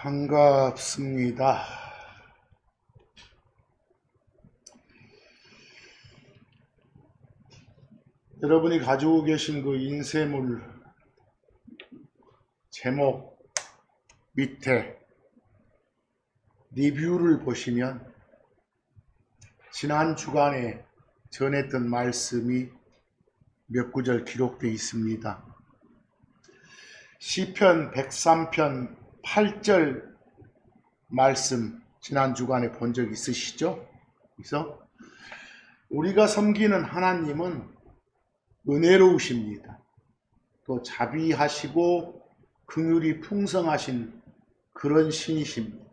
반갑습니다. 여러분이 가지고 계신 그 인쇄물 제목 밑에 리뷰를 보시면 지난 주간에 전했던 말씀이 몇 구절 기록되어 있습니다. 시편 103편 8절 말씀 지난 주간에 본 적 있으시죠? 그래서 우리가 섬기는 하나님은 은혜로우십니다. 또 자비하시고 긍휼이 풍성하신 그런 신이십니다.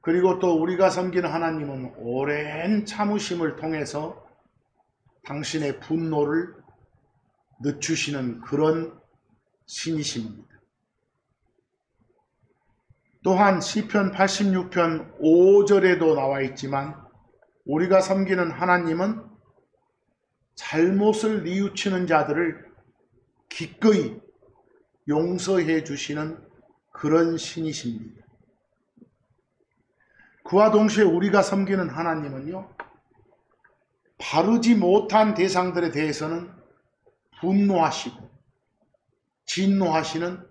그리고 또 우리가 섬기는 하나님은 오랜 참으심을 통해서 당신의 분노를 늦추시는 그런 신이십니다. 또한 시편 86편 5절에도 나와 있지만 우리가 섬기는 하나님은 잘못을 뉘우치는 자들을 기꺼이 용서해 주시는 그런 신이십니다. 그와 동시에 우리가 섬기는 하나님은요, 바르지 못한 대상들에 대해서는 분노하시고 진노하시는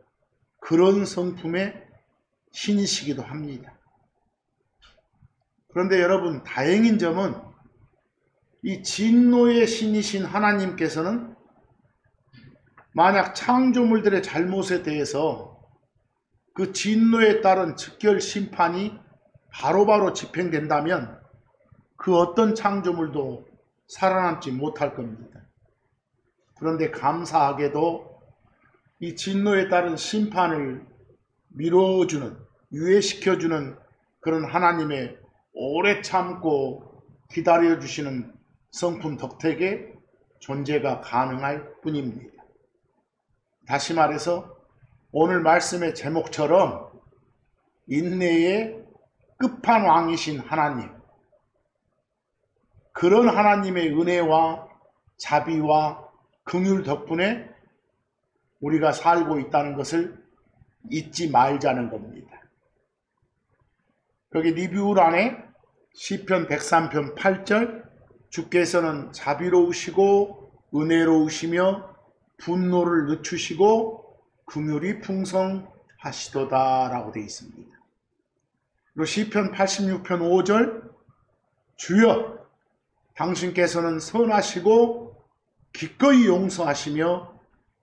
그런 성품의 신이시기도 합니다. 그런데 여러분, 다행인 점은 이 진노의 신이신 하나님께서는 만약 창조물들의 잘못에 대해서 그 진노에 따른 즉결 심판이 바로바로 집행된다면 그 어떤 창조물도 살아남지 못할 겁니다. 그런데 감사하게도 이 진노에 따른 심판을 미뤄주는, 유예시켜주는 그런 하나님의 오래 참고 기다려주시는 성품 덕택에 존재가 가능할 뿐입니다. 다시 말해서 오늘 말씀의 제목처럼 인내의 끝판왕이신 하나님, 그런 하나님의 은혜와 자비와 긍휼 덕분에 우리가 살고 있다는 것을 잊지 말자는 겁니다. 여기 리뷰란에 시편 103편 8절 주께서는 자비로우시고 은혜로우시며 분노를 늦추시고 긍휼이 풍성하시도다 라고 되어 있습니다. 그리고 시편 86편 5절 주여 당신께서는 선하시고 기꺼이 용서하시며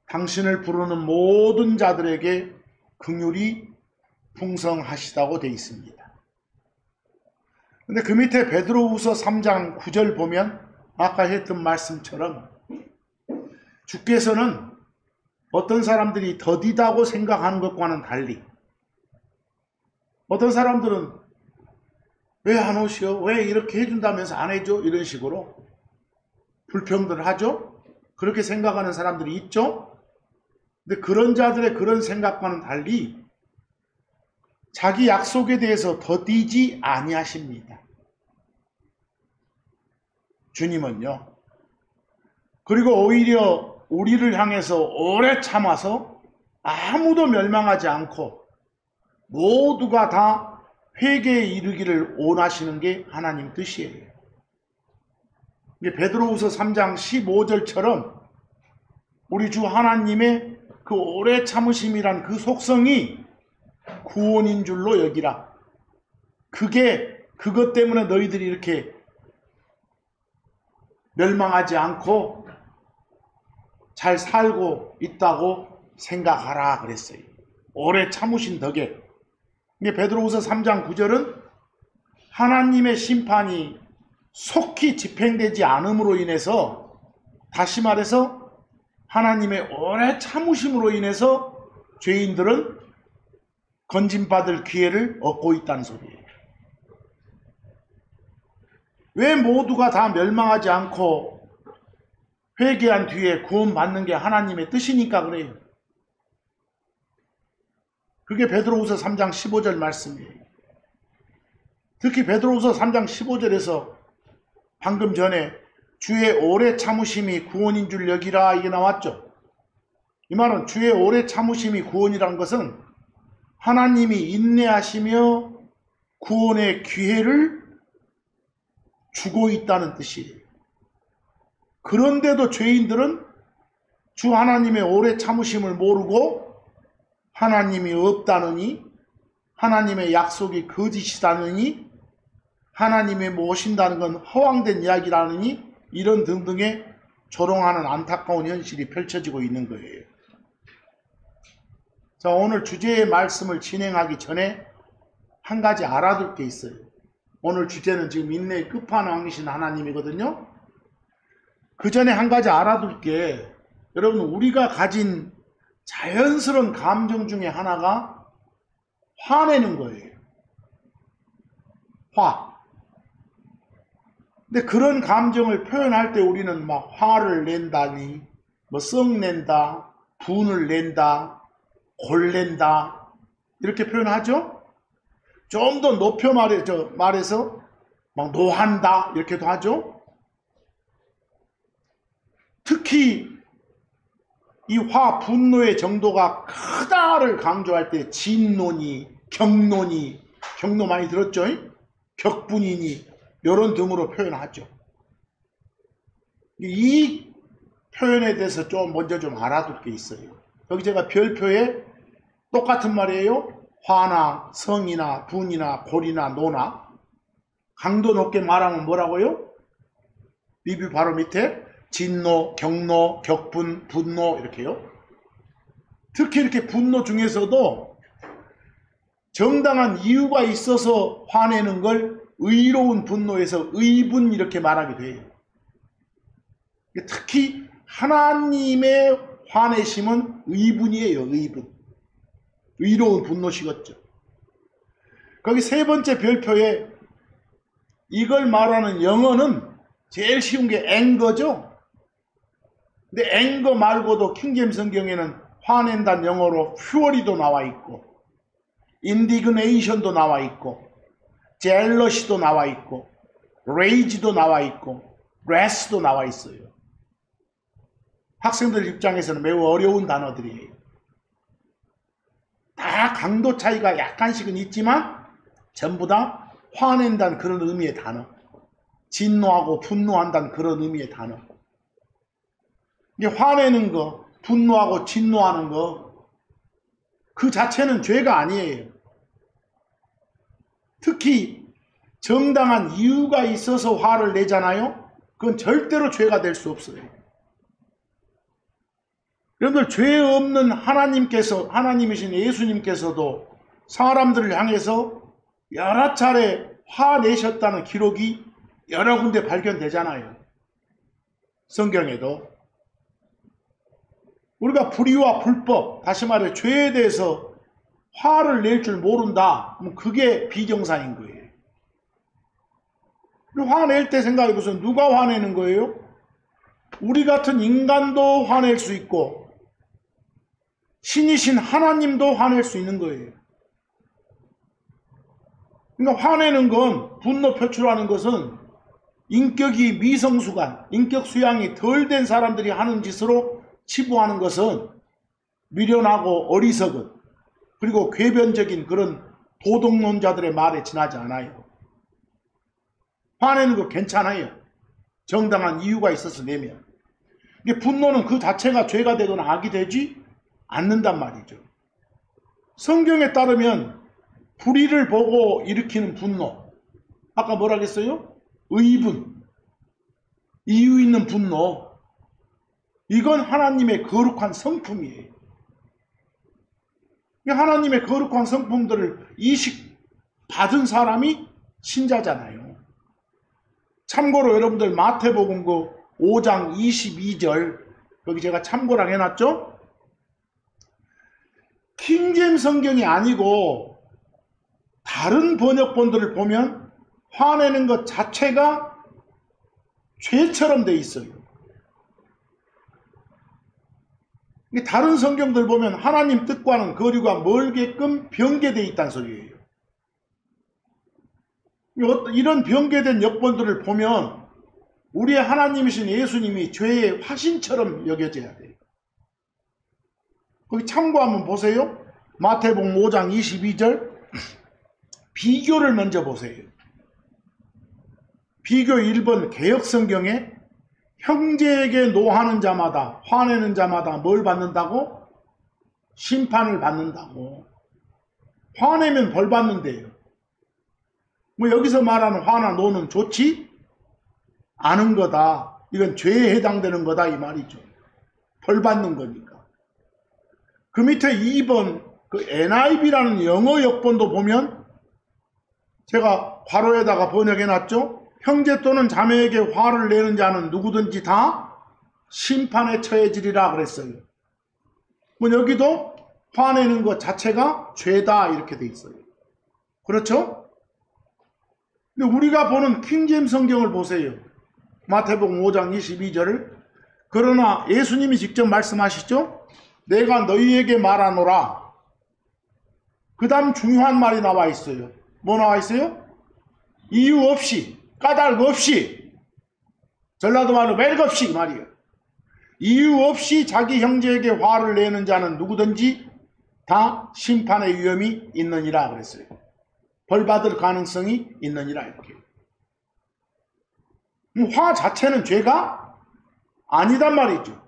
당신을 부르는 모든 자들에게 긍휼이 풍성하시다고 되어 있습니다. 근데 그 밑에 베드로후서 3장 9절 보면 아까 했던 말씀처럼 주께서는 어떤 사람들이 더디다고 생각하는 것과는 달리 어떤 사람들은 왜 안 오시오? 왜 이렇게 해준다면서 안 해줘? 이런 식으로 불평들을 하죠? 그렇게 생각하는 사람들이 있죠? 근데 그런 자들의 그런 생각과는 달리 자기 약속에 대해서 더디지 아니하십니다. 주님은요. 그리고 오히려 우리를 향해서 오래 참아서 아무도 멸망하지 않고 모두가 다 회개에 이르기를 원하시는 게 하나님 뜻이에요. 베드로후서 3장 15절처럼 우리 주 하나님의 그 오래 참으심이란 그 속성이 구원인 줄로 여기라. 그것 때문에 너희들이 이렇게 멸망하지 않고 잘 살고 있다고 생각하라 그랬어요. 오래 참으신 덕에. 근데 베드로후서 3장 9절은 하나님의 심판이 속히 집행되지 않음으로 인해서, 다시 말해서 하나님의 오래 참으심으로 인해서 죄인들은 건진받을 기회를 얻고 있다는 소리예요. 왜 모두가 다 멸망하지 않고 회개한 뒤에 구원받는 게 하나님의 뜻이니까 그래요. 그게 베드로후서 3장 15절 말씀이에요. 특히 베드로후서 3장 15절에서 방금 전에 주의 오래 참으심이 구원인 줄 여기라 이게 나왔죠. 이 말은 주의 오래 참으심이 구원이라는 것은 하나님이 인내하시며 구원의 기회를 주고 있다는 뜻이에요. 그런데도 죄인들은 주 하나님의 오래 참으심을 모르고 하나님이 없다느니, 하나님의 약속이 거짓이다느니, 하나님의 모신다는 건 허황된 이야기라느니, 이런 등등의 조롱하는 안타까운 현실이 펼쳐지고 있는 거예요. 자, 오늘 주제의 말씀을 진행하기 전에 한 가지 알아둘 게 있어요. 오늘 주제는 지금 인내의 끝판왕이신 하나님이거든요. 그 전에 한 가지 알아둘 게, 여러분, 우리가 가진 자연스러운 감정 중에 하나가 화내는 거예요. 화. 근데 그런 감정을 표현할 때 우리는 막 화를 낸다니, 뭐 썩낸다, 분을 낸다, 골낸다, 이렇게 표현하죠? 좀 더 높여 말해서 막 노한다, 이렇게도 하죠? 특히 이 화, 분노의 정도가 크다를 강조할 때 진노니, 격노니, 격노 많이 들었죠? 격분이니, 이런 등으로 표현하죠. 이 표현에 대해서 좀 먼저 좀 알아둘 게 있어요. 여기 제가 별표에 똑같은 말이에요. 화나 성이나 분이나 골이나 노나, 강도 높게 말하면 뭐라고요? 리뷰 바로 밑에 진노, 격노, 격분, 분노, 이렇게요. 특히 이렇게 분노 중에서도 정당한 이유가 있어서 화내는 걸 의로운 분노에서 의분, 이렇게 말하게 돼요. 특히 하나님의 화내심은 의분이에요. 의분. 의로운 분노시겠죠. 거기 세 번째 별표에 이걸 말하는 영어는 제일 쉬운 게 앵거죠. 근데 앵거 말고도 킹제임스 성경에는 화낸다는 영어로 fury도 나와 있고, indignation도 나와 있고, jealousy도 나와 있고, rage도 나와 있고, wrath도 나와 있어요. 학생들 입장에서는 매우 어려운 단어들이에요. 다 강도 차이가 약간씩은 있지만 전부 다 화낸다는 그런 의미의 단어, 진노하고 분노한다는 그런 의미의 단어. 이게 화내는 거, 분노하고 진노하는 거, 그 자체는 죄가 아니에요. 특히 정당한 이유가 있어서 화를 내잖아요. 그건 절대로 죄가 될 수 없어요. 여러분들, 죄 없는 하나님이신 예수님께서도 사람들을 향해서 여러 차례 화내셨다는 기록이 여러 군데 발견되잖아요. 성경에도. 우리가 불의와 불법, 다시 말해 죄에 대해서 화를 낼 줄 모른다, 그럼 그게 비정상인 거예요. 화낼 때 생각해보세요. 누가 화내는 거예요? 우리 같은 인간도 화낼 수 있고 신이신 하나님도 화낼 수 있는 거예요. 그러니까 화내는 건, 분노 표출하는 것은 인격이 미성숙한, 인격 수양이 덜 된 사람들이 하는 짓으로 치부하는 것은 미련하고 어리석은, 그리고 궤변적인 그런 도덕론자들의 말에 지나지 않아요. 화내는 거 괜찮아요. 정당한 이유가 있어서 내면. 이게 분노는 그 자체가 죄가 되거나 악이 되지 않는단 말이죠. 성경에 따르면 불의를 보고 일으키는 분노, 아까 뭐라 그랬어요? 의분, 이유 있는 분노, 이건 하나님의 거룩한 성품이에요. 하나님의 거룩한 성품들을 이식받은 사람이 신자잖아요. 참고로 여러분들 마태복음 그 5장 22절, 여기 제가 참고랑 해놨죠? 킹제임스 성경이 아니고 다른 번역본들을 보면 화내는 것 자체가 죄처럼 돼 있어요. 다른 성경들 보면 하나님 뜻과는 거리가 멀게끔 변개되어 있다는 소리예요. 이런 변개된 역본들을 보면 우리의 하나님이신 예수님이 죄의 화신처럼 여겨져야 돼요. 거기 참고 한번 보세요. 마태복음 5장 22절 비교를 먼저 보세요. 비교 1번 개역성경에 형제에게 노하는 자마다 화내는 자마다 뭘 받는다고? 심판을 받는다고. 화내면 벌 받는데요. 뭐 여기서 말하는 화나 노는 좋지 않은 거다. 이건 죄에 해당되는 거다 이 말이죠. 벌 받는 거니까. 그 밑에 2번 그 NIV라는 영어 역본도 보면 제가 괄호에다가 번역해 놨죠. 형제 또는 자매에게 화를 내는 자는 누구든지 다 심판에 처해지리라 그랬어요. 뭐 여기도 화내는 것 자체가 죄다 이렇게 돼 있어요. 그렇죠? 근데 우리가 보는 킹제임스 성경을 보세요. 마태복음 5장 22절을 그러나 예수님이 직접 말씀하시죠. 내가 너희에게 말하노라. 그 다음 중요한 말이 나와 있어요. 뭐 나와 있어요? 이유 없이 까닭 없이 전라도 말로 멜 없이 말이에요. 이유 없이 자기 형제에게 화를 내는 자는 누구든지 다 심판의 위험이 있느니라 그랬어요. 벌 받을 가능성이 있느니라 이렇게. 화 자체는 죄가 아니단 말이죠.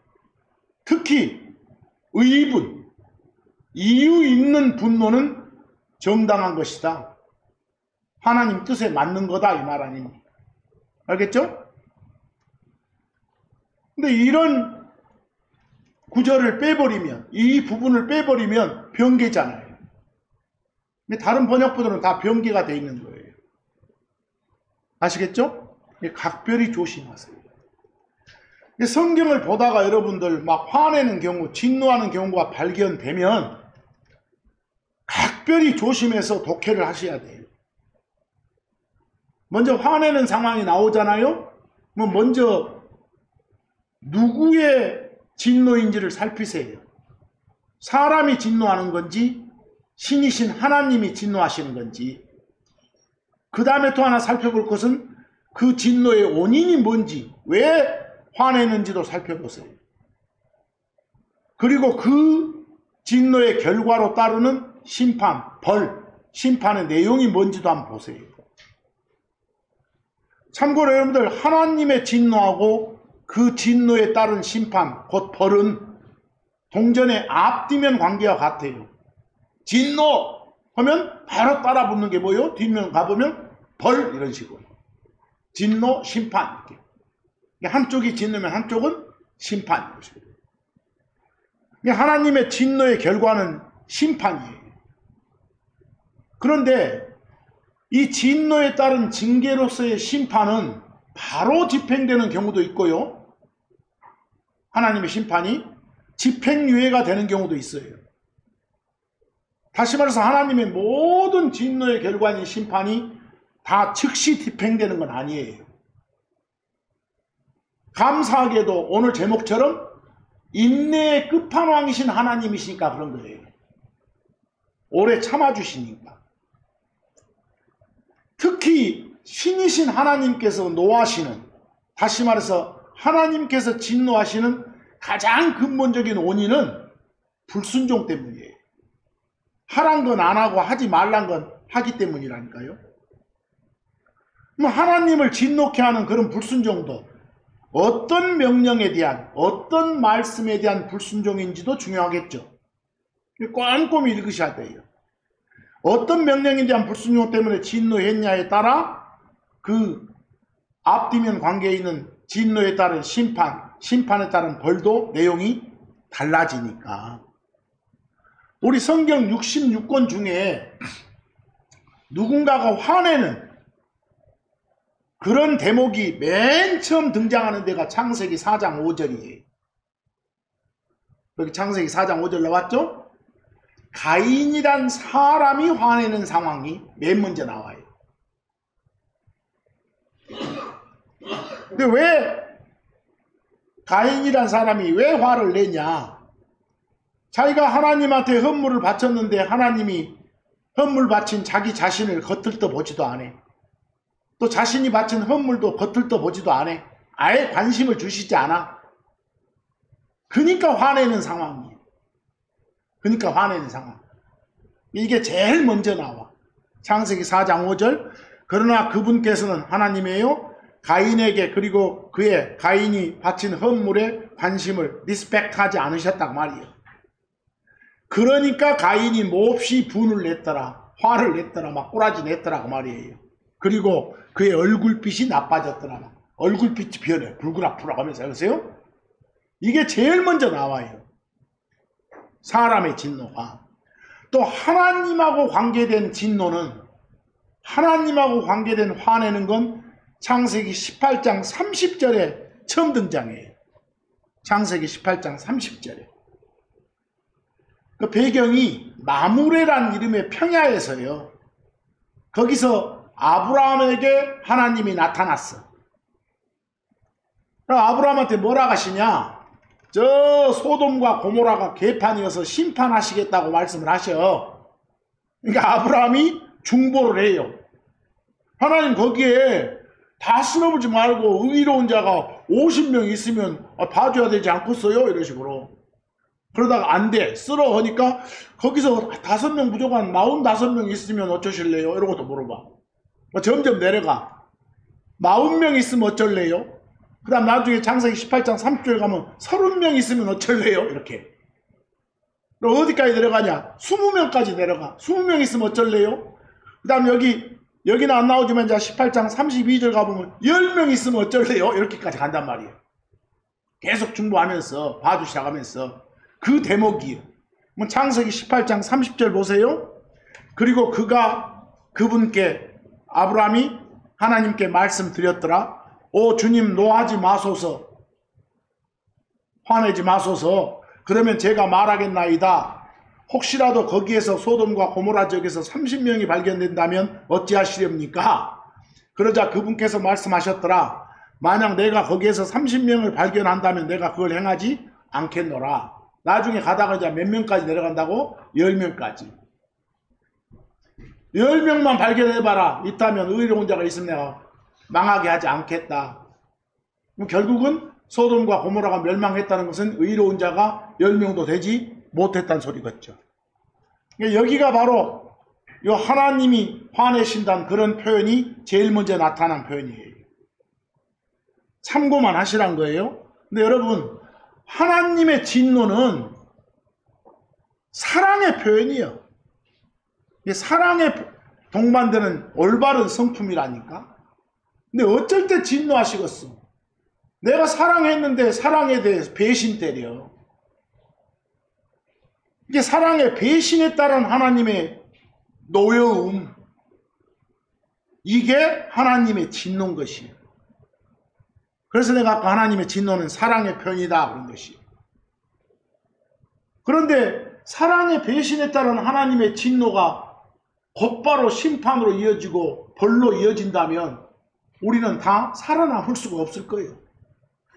특히 의분, 이유 있는 분노는 정당한 것이다. 하나님 뜻에 맞는 거다 이 말 아닙니까? 알겠죠? 근데 이런 구절을 빼버리면, 이 부분을 빼버리면 변개잖아요. 근데 다른 번역본들은 다 변개가 돼 있는 거예요. 아시겠죠? 각별히 조심하세요. 성경을 보다가 여러분들 막 화내는 경우, 진노하는 경우가 발견되면 각별히 조심해서 독해를 하셔야 돼요. 먼저 화내는 상황이 나오잖아요. 뭐 먼저 누구의 진노인지를 살피세요. 사람이 진노하는 건지 신이신 하나님이 진노하시는 건지. 그 다음에 또 하나 살펴볼 것은 그 진노의 원인이 뭔지, 왜 화내는지도 살펴보세요. 그리고 그 진노의 결과로 따르는 심판, 벌, 심판의 내용이 뭔지도 한번 보세요. 참고로 여러분들 하나님의 진노하고 그 진노에 따른 심판, 곧 벌은 동전의 앞뒤면 관계와 같아요. 진노 하면 바로 따라 붙는 게 뭐예요? 뒷면 가보면 벌 이런 식으로. 진노, 심판 이렇게. 한쪽이 진노면 한쪽은 심판. 하나님의 진노의 결과는 심판이에요. 그런데 이 진노에 따른 징계로서의 심판은 바로 집행되는 경우도 있고요. 하나님의 심판이 집행유예가 되는 경우도 있어요. 다시 말해서 하나님의 모든 진노의 결과인 심판이 다 즉시 집행되는 건 아니에요. 감사하게도 오늘 제목처럼 인내의 끝판왕이신 하나님이시니까 그런 거예요. 오래 참아주시니까. 특히 신이신 하나님께서 노하시는, 다시 말해서 하나님께서 진노하시는 가장 근본적인 원인은 불순종 때문이에요. 하란 건 안 하고 하지 말란 건 하기 때문이라니까요. 하나님을 진노케 하는 그런 불순종도 어떤 명령에 대한, 어떤 말씀에 대한 불순종인지도 중요하겠죠. 꼼꼼히 읽으셔야 돼요. 어떤 명령에 대한 불순종 때문에 진노했냐에 따라 그 앞뒤면 관계에 있는 진노에 따른 심판, 심판에 따른 벌도 내용이 달라지니까. 우리 성경 66권 중에 누군가가 화내는 그런 대목이 맨 처음 등장하는 데가 창세기 4장 5절이에요. 여기 창세기 4장 5절 나왔죠? 가인이란 사람이 화내는 상황이 맨 먼저 나와요. 근데 왜 가인이란 사람이 왜 화를 내냐? 자기가 하나님한테 헌물을 바쳤는데 하나님이 헌물 바친 자기 자신을 겉들떠 보지도 않아. 또 자신이 바친 헌물도 겉들떠 보지도 않아. 아예 관심을 주시지 않아. 그러니까 화내는 상황이에요. 그러니까 화내는 상황. 이게 제일 먼저 나와. 창세기 4장 5절. 그러나 그분께서는 하나님이에요. 가인에게 그리고 그의 가인이 바친 헌물에 관심을 리스펙트하지 않으셨단 말이에요. 그러니까 가인이 몹시 분을 냈더라. 화를 냈더라. 막 꼬라지 냈더라 그 말이에요. 그리고 그의 얼굴빛이 나빠졌더라. 얼굴빛이 변해. 불그락불락 하면서. 보세요. 이게 제일 먼저 나와요. 사람의 진노가. 또 하나님하고 관계된 진노는, 하나님하고 관계된 화내는 건 창세기 18장 30절에 처음 등장해요. 창세기 18장 30절에. 그 배경이 마므레란 이름의 평야에서요. 거기서 아브라함에게 하나님이 나타났어. 그럼 아브라함한테 뭐라 하시냐? 저 소돔과 고모라가 개판이어서 심판하시겠다고 말씀을 하셔. 그러니까 아브라함이 중보를 해요. 하나님 거기에 다 쓸어보지 말고 의로운 자가 50명 있으면 봐줘야 되지 않겠어요? 이런 식으로. 그러다가 안 돼. 쓸어 하니까 거기서 5명 부족한 45명 있으면 어쩌실래요? 이런 것도 물어봐. 점점 내려가. 40명 있으면 어쩔래요? 그 다음 나중에 창세기 18장 30절 가면 30명 있으면 어쩔래요? 이렇게. 그럼 어디까지 내려가냐? 20명까지 내려가. 20명 있으면 어쩔래요? 그 다음 여기는 안 나오지만 이제 18장 32절 가보면 10명 있으면 어쩔래요? 이렇게까지 간단 말이에요. 계속 중보하면서 봐주기 시작하면서 그 대목이에요. 창세기 18장 30절 보세요. 그리고 그가 그분께 아브라함이 하나님께 말씀드렸더라. 오 주님 노하지 마소서. 화내지 마소서. 그러면 제가 말하겠나이다. 혹시라도 거기에서 소돔과 고모라 지역에서 30명이 발견된다면 어찌하시렵니까? 그러자 그분께서 말씀하셨더라. 만약 내가 거기에서 30명을 발견한다면 내가 그걸 행하지 않겠노라. 나중에 가다가 이제 몇 명까지 내려간다고? 10명까지. 10명만 발견해봐라. 있다면 의로운 자가 있으면 내가 망하게 하지 않겠다. 그럼 결국은 소돔과 고모라가 멸망했다는 것은 의로운 자가 10명도 되지 못했다는 소리겠죠. 여기가 바로 요 하나님이 화내신다는 그런 표현이 제일 먼저 나타난 표현이에요. 참고만 하시란 거예요. 근데 여러분, 하나님의 진노는 사랑의 표현이에요. 사랑에 동반되는 올바른 성품이라니까. 근데 어쩔 때 진노하시겠어. 내가 사랑했는데 사랑에 대해서 배신 때려. 이게 사랑의 배신에 따른 하나님의 노여움. 이게 하나님의 진노인 것이에요. 그래서 내가 아까 하나님의 진노는 사랑의 편이다 그런 것이에요. 그런데 사랑의 배신에 따른 하나님의 진노가 곧바로 심판으로 이어지고 벌로 이어진다면 우리는 다 살아남을 수가 없을 거예요.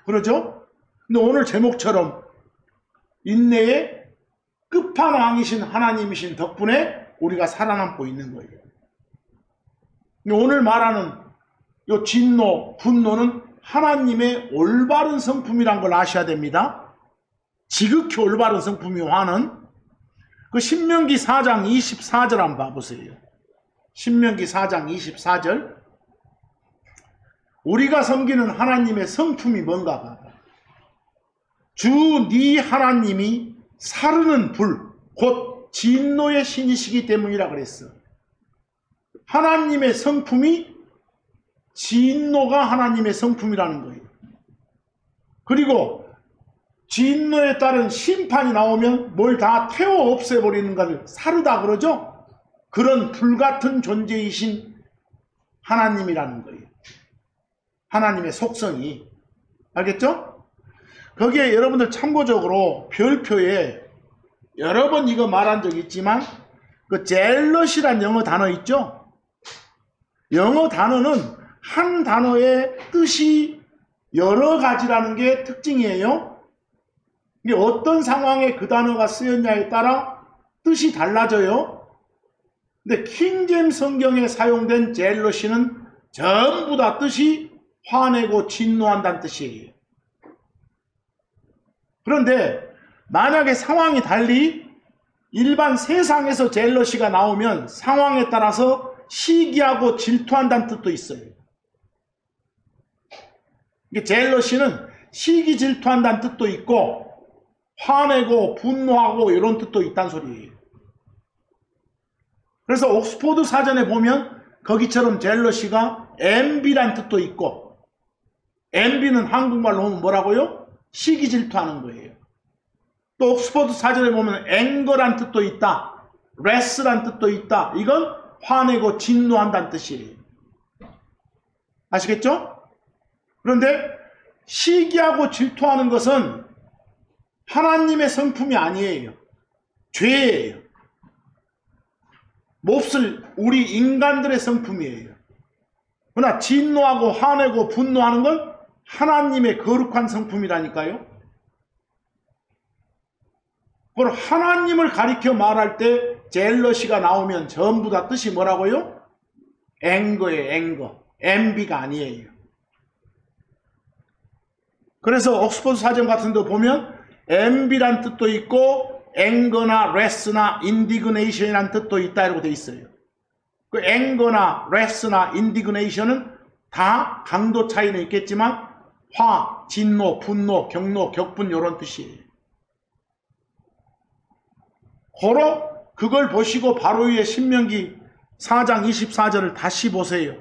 그러죠? 근데 오늘 제목처럼 인내의 끝판왕이신 하나님이신 덕분에 우리가 살아남고 있는 거예요. 근데 오늘 말하는 이 진노, 분노는 하나님의 올바른 성품이란 걸 아셔야 됩니다. 지극히 올바른 성품이 화는 그 신명기 4장 24절 한번 봐보세요. 신명기 4장 24절. 우리가 섬기는 하나님의 성품이 뭔가 봐. 주 네 하나님이 사르는 불, 곧 진노의 신이시기 때문이라 그랬어. 하나님의 성품이 진노가 하나님의 성품이라는 거예요. 그리고 진노에 따른 심판이 나오면 뭘 다 태워 없애버리는 것을 사르다 그러죠? 그런 불같은 존재이신 하나님이라는 거예요. 하나님의 속성이. 알겠죠? 거기에 여러분들 참고적으로 별표에 여러 번 이거 말한 적 있지만 그 젤럿이란 영어 단어 있죠? 영어 단어는 한 단어의 뜻이 여러 가지라는 게 특징이에요. 이게 어떤 상황에 그 단어가 쓰였냐에 따라 뜻이 달라져요. 근데 킹제임스 성경에 사용된 젤러시는 전부 다 뜻이 화내고 진노한다는 뜻이에요. 그런데 만약에 상황이 달리 일반 세상에서 젤러시가 나오면 상황에 따라서 시기하고 질투한다는 뜻도 있어요. 젤러시는 시기 질투한다는 뜻도 있고 화내고 분노하고 이런 뜻도 있다는 소리예요. 그래서 옥스포드 사전에 보면 거기처럼 젤러시가 envy란 뜻도 있고, envy는 한국말로 하면 뭐라고요? 시기 질투하는 거예요. 또 옥스포드 사전에 보면 anger란 뜻도 있다, wrath란 뜻도 있다. 이건 화내고 진노한다는 뜻이에요. 아시겠죠? 그런데 시기하고 질투하는 것은 하나님의 성품이 아니에요. 죄예요. 몹쓸 우리 인간들의 성품이에요. 그러나 진노하고 화내고 분노하는 건 하나님의 거룩한 성품이라니까요. 그걸 하나님을 가리켜 말할 때 젤러시가 나오면 전부 다 뜻이 뭐라고요? 앵거예요. 앵거. envy가 아니에요. 그래서 옥스포드 사전 같은 데 보면 envy란 뜻도 있고 anger나 wrath나 indignation이라는 뜻도 있다 이라고 돼 있어요. 그 anger나 wrath나 indignation은 다 강도 차이는 있겠지만 화, 진노, 분노, 경노, 격분 이런 뜻이에요. 고로 그걸 보시고 바로 위에 신명기 4장 24절을 다시 보세요.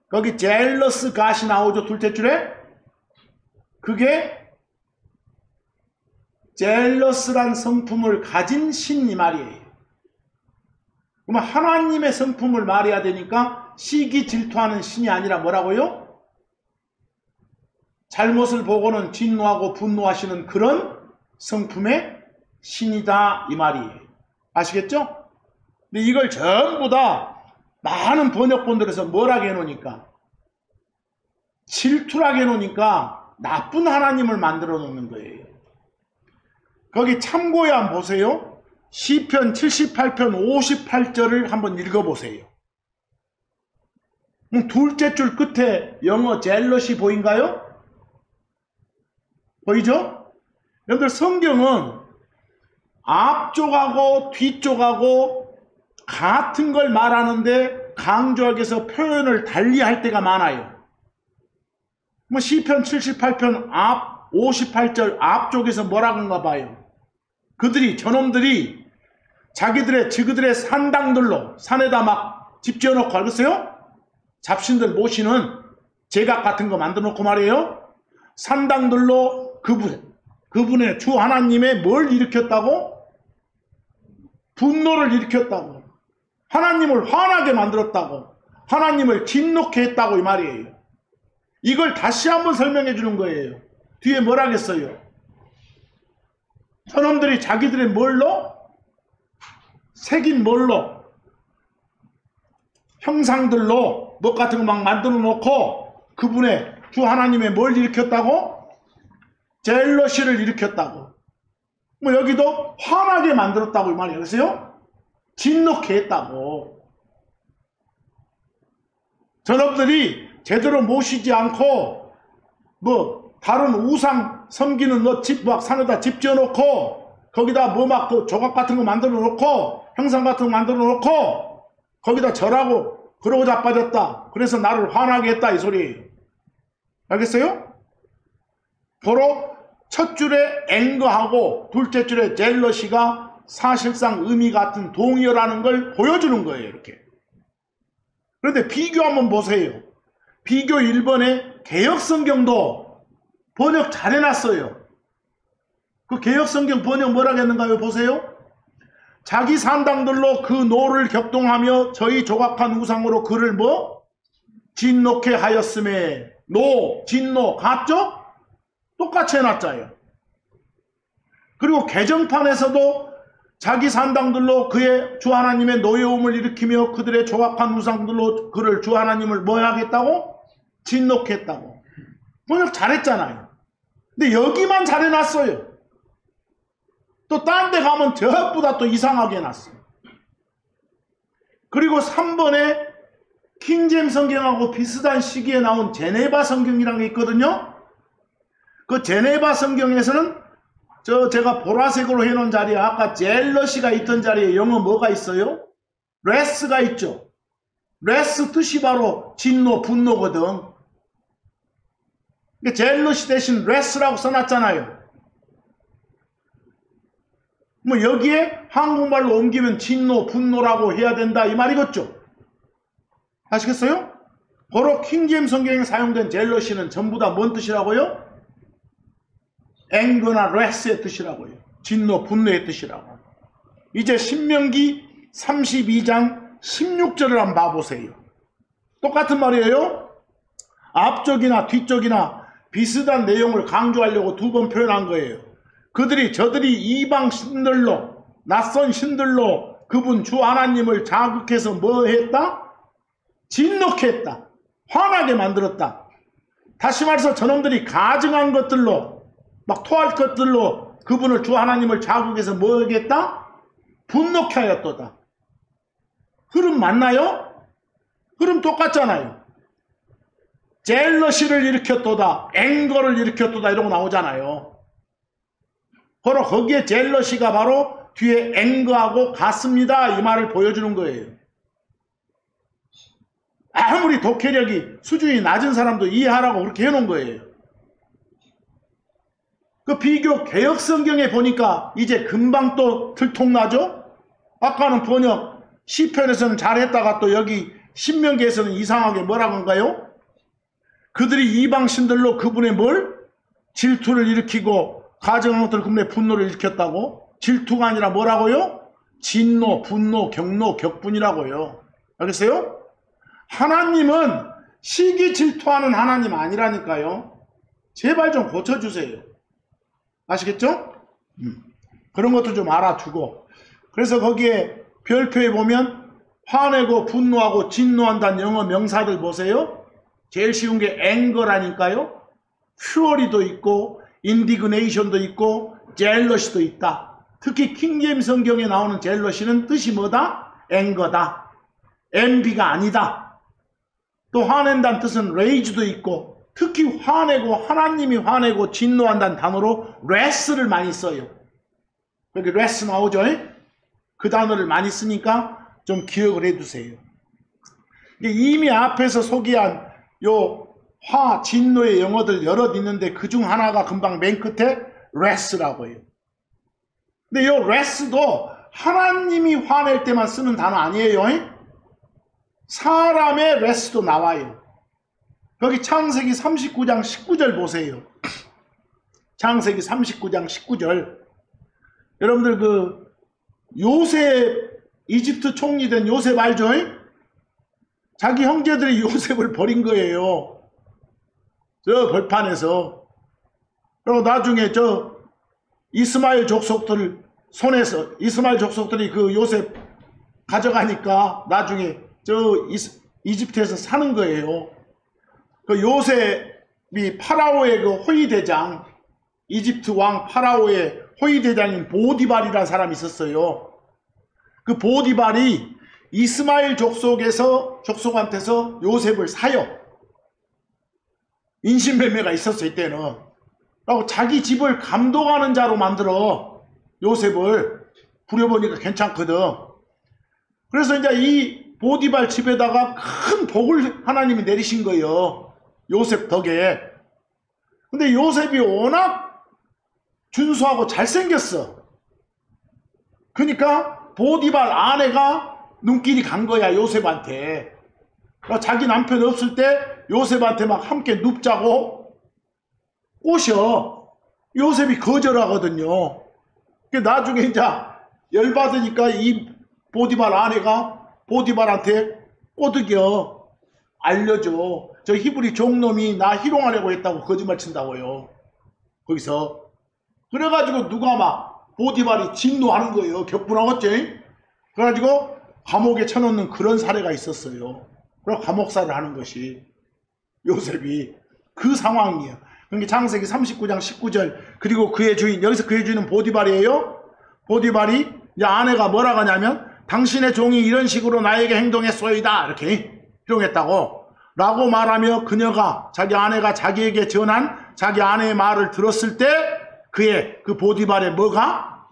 거기 jealous God이 나오죠. 둘째 줄에. 그게 젤러스란 성품을 가진 신 이 말이에요. 그러면 하나님의 성품을 말해야 되니까 시기 질투하는 신이 아니라 뭐라고요? 잘못을 보고는 진노하고 분노하시는 그런 성품의 신이다 이 말이에요. 아시겠죠? 근데 이걸 전부 다 많은 번역본들에서 뭐라고 해놓으니까, 질투라고 해놓으니까 나쁜 하나님을 만들어 놓는 거예요. 거기 참고에 한번 보세요. 시편 78편 58절을 한번 읽어보세요. 둘째 줄 끝에 영어 젤러시 보인가요? 보이죠? 여러분들 성경은 앞쪽하고 뒤쪽하고 같은 걸 말하는데 강조하기 위해서 표현을 달리할 때가 많아요. 뭐 시편 78편 앞 58절 앞쪽에서 뭐라고 한가 봐요. 저놈들이 저그들의 산당들로 산에다 막 집 지어놓고 알겠어요? 잡신들 모시는 제각 같은 거 만들어 놓고 말이에요. 산당들로 그분의 주 하나님의 뭘 일으켰다고? 분노를 일으켰다고. 하나님을 화나게 만들었다고. 하나님을 진노케 했다고 이 말이에요. 이걸 다시 한번 설명해 주는 거예요. 뒤에 뭐라 하겠어요? 저놈들이 자기들의 뭘로? 새긴 뭘로? 형상들로 뭐 같은 거 막 만들어 놓고 그분의 주 하나님의 뭘 일으켰다고? 젤러시를 일으켰다고. 뭐 여기도 화나게 만들었다고 이 말이에요. 그래서요? 진노케 했다고. 저놈들이 제대로 모시지 않고 뭐 다른 우상 섬기는 집 막 산에다 집 지어놓고 거기다 뭐 막 그 조각 같은 거 만들어 놓고 형상 같은 거 만들어 놓고 거기다 절하고 그러고 자빠졌다. 그래서 나를 화나게 했다 이 소리예요. 알겠어요? 바로 첫 줄에 앵거하고 둘째 줄에 젤러시가 사실상 의미 같은 동의어라는 걸 보여주는 거예요. 이렇게. 그런데 비교 한번 보세요. 비교 1번에 개역성경도 번역 잘 해놨어요. 그 개역성경 번역 뭐라고 했는가요? 보세요. 자기 산당들로 그 노를 격동하며 저희 조각한 우상으로 그를 뭐? 진노케 하였음에 노, 진노 같죠? 똑같이 해놨잖아요. 그리고 개정판에서도 자기 산당들로 그의 주 하나님의 노여움을 일으키며 그들의 조각한 우상들로 그를 주 하나님을 뭐 하겠다고? 진노케 했다고. 번역 잘했잖아요. 근데 여기만 잘해놨어요. 또 딴 데 가면 전부 다 또 이상하게 해놨어요. 그리고 3번에 킹잼 성경하고 비슷한 시기에 나온 제네바 성경이라는 게 있거든요. 그 제네바 성경에서는 제가 보라색으로 해놓은 자리에 아까 젤러시가 있던 자리에 영어 뭐가 있어요? 레스가 있죠. 레스 뜻이 바로 진노, 분노거든. 젤러시 대신 레스라고 써놨잖아요. 뭐 여기에 한국말로 옮기면 진노, 분노라고 해야 된다 이 말이겠죠. 아시겠어요? 바로 킹제임 성경에 사용된 젤러시는 전부 다 뭔 뜻이라고요? 앵거나 레스의 뜻이라고요. 진노, 분노의 뜻이라고. 이제 신명기 32장 16절을 한번 봐보세요. 똑같은 말이에요. 앞쪽이나 뒤쪽이나 비슷한 내용을 강조하려고 두 번 표현한 거예요. 저들이 이방 신들로, 낯선 신들로 그분 주 하나님을 자극해서 뭐 했다? 진노케 했다. 화나게 만들었다. 다시 말해서 저놈들이 가증한 것들로, 막 토할 것들로 그분을 주 하나님을 자극해서 뭐 하겠다? 분노케 하였도다. 흐름 맞나요? 흐름 똑같잖아요. 젤러시를 일으켰도다, 앵거를 일으켰도다 이런 거 나오잖아요. 바로 거기에 젤러시가 바로 뒤에 앵거하고 같습니다 이 말을 보여주는 거예요. 아무리 독해력이 수준이 낮은 사람도 이해하라고 그렇게 해놓은 거예요. 그 비교 개역 성경에 보니까 이제 금방 또 들통나죠? 아까는 번역 시편에서는 잘했다가 또 여기 신명기에서는 이상하게 뭐라고 한가요? 그들이 이방신들로 그분의 뭘? 질투를 일으키고 가증한 것들 그분의 분노를 일으켰다고? 질투가 아니라 뭐라고요? 진노, 분노, 경노, 격분이라고요. 알겠어요? 하나님은 시기 질투하는 하나님 아니라니까요. 제발 좀 고쳐주세요. 아시겠죠? 그런 것도 좀 알아두고. 그래서 거기에 별표에 보면 화내고 분노하고 진노한다는 영어 명사들 보세요. 제일 쉬운 게 앵거라니까요. 퓨어리도 있고 인디그네이션도 있고 젤러시도 있다. 특히 킹제임 성경에 나오는 젤러시는 뜻이 뭐다? 앵거다. envy가 아니다. 또 화낸다는 뜻은 rage도 있고 특히 화내고 하나님이 화내고 진노한다는 단어로 wrath를 많이 써요. 여기 wrath 나오죠? 그 단어를 많이 쓰니까 좀 기억을 해두세요. 이미 앞에서 소개한 요 화, 진노의 영어들 여럿 있는데 그중 하나가 금방 맨 끝에 wrath라고 해요. 근데 요 wrath도 하나님이 화낼 때만 쓰는 단어 아니에요. 사람의 wrath도 나와요. 여기 창세기 39장 19절 보세요. 창세기 39장 19절. 여러분들 그 요셉, 이집트 총리 된 요셉 알죠? 자기 형제들이 요셉을 버린 거예요. 저 벌판에서. 그리고 나중에 저 이스마엘 족속들 손에서 이스마엘 족속들이 그 요셉 가져가니까 나중에 저 이집트에서 사는 거예요. 그 요셉이 파라오의 그 호위대장, 이집트 왕 파라오의 호위대장인 보디발이라는 사람이 있었어요. 그 보디발이 이스마엘 족속한테서 요셉을 사요. 인신매매가 있었어요, 이때는. 그리고 자기 집을 감독하는 자로 만들어 요셉을. 부려보니까 괜찮거든. 그래서 이제 이 보디발 집에다가 큰 복을 하나님이 내리신 거예요. 요셉 덕에. 근데 요셉이 워낙 준수하고 잘생겼어. 그러니까 보디발 아내가 눈길이 간 거야, 요셉한테. 자기 남편 없을 때 요셉한테 막 함께 눕자고 꼬셔. 요셉이 거절하거든요. 나중에 이제 열받으니까 이 보디발 아내가 보디발한테 꼬드겨 알려줘. 저 히브리 종놈이 나 희롱하려고 했다고 거짓말 친다고요. 거기서. 그래가지고 누가 막 보디발이 진노하는 거예요. 격분하겠지? 그래가지고 감옥에 쳐놓는 그런 사례가 있었어요. 그리고 감옥살을 하는 것이 요셉이 그 상황이에요. 그러니까 창세기 39장 19절. 그리고 그의 주인, 여기서 그의 주인은 보디발이에요. 보디발이 이제 아내가 뭐라고 하냐면 당신의 종이 이런 식으로 나에게 행동했소이다 이렇게 희롱했다고 라고 말하며 그녀가 자기 아내가 자기에게 전한 자기 아내의 말을 들었을 때 그의 그 보디발에 뭐가?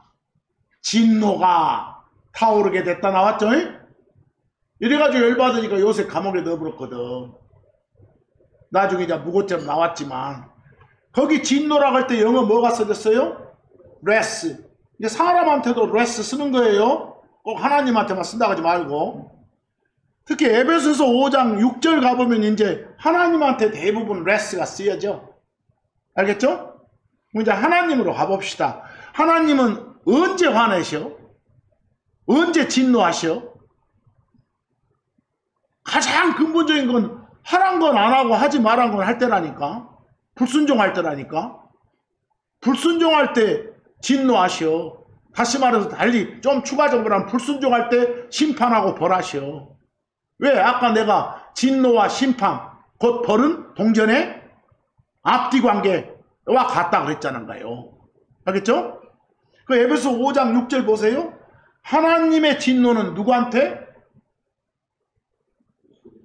진노가 타오르게 됐다 나왔죠? 이래가지고 열받으니까 요새 감옥에 넣어버렸거든. 나중에 이제 무고죄로 나왔지만 거기 진노라고 할 때 영어 뭐가 써졌어요? 레스. 이제 사람한테도 레스 쓰는 거예요. 꼭 하나님한테만 쓴다고 하지 말고. 특히 에베소서 5장 6절 가보면 이제 하나님한테 대부분 레스가 쓰여져. 알겠죠? 그럼 이제 하나님으로 가봅시다. 하나님은 언제 화내셔? 언제 진노하셔? 가장 근본적인 건 하란 건 안 하고 하지 말란 건 할 때라니까. 불순종할 때라니까. 불순종할 때 진노하셔. 다시 말해서 달리 좀 추가적으로 하면 불순종할 때 심판하고 벌하셔. 왜? 아까 내가 진노와 심판, 곧 벌은 동전의 앞뒤 관계와 같다 그랬잖아요. 알겠죠? 그 에베소 5장 6절 보세요. 하나님의 진노는 누구한테?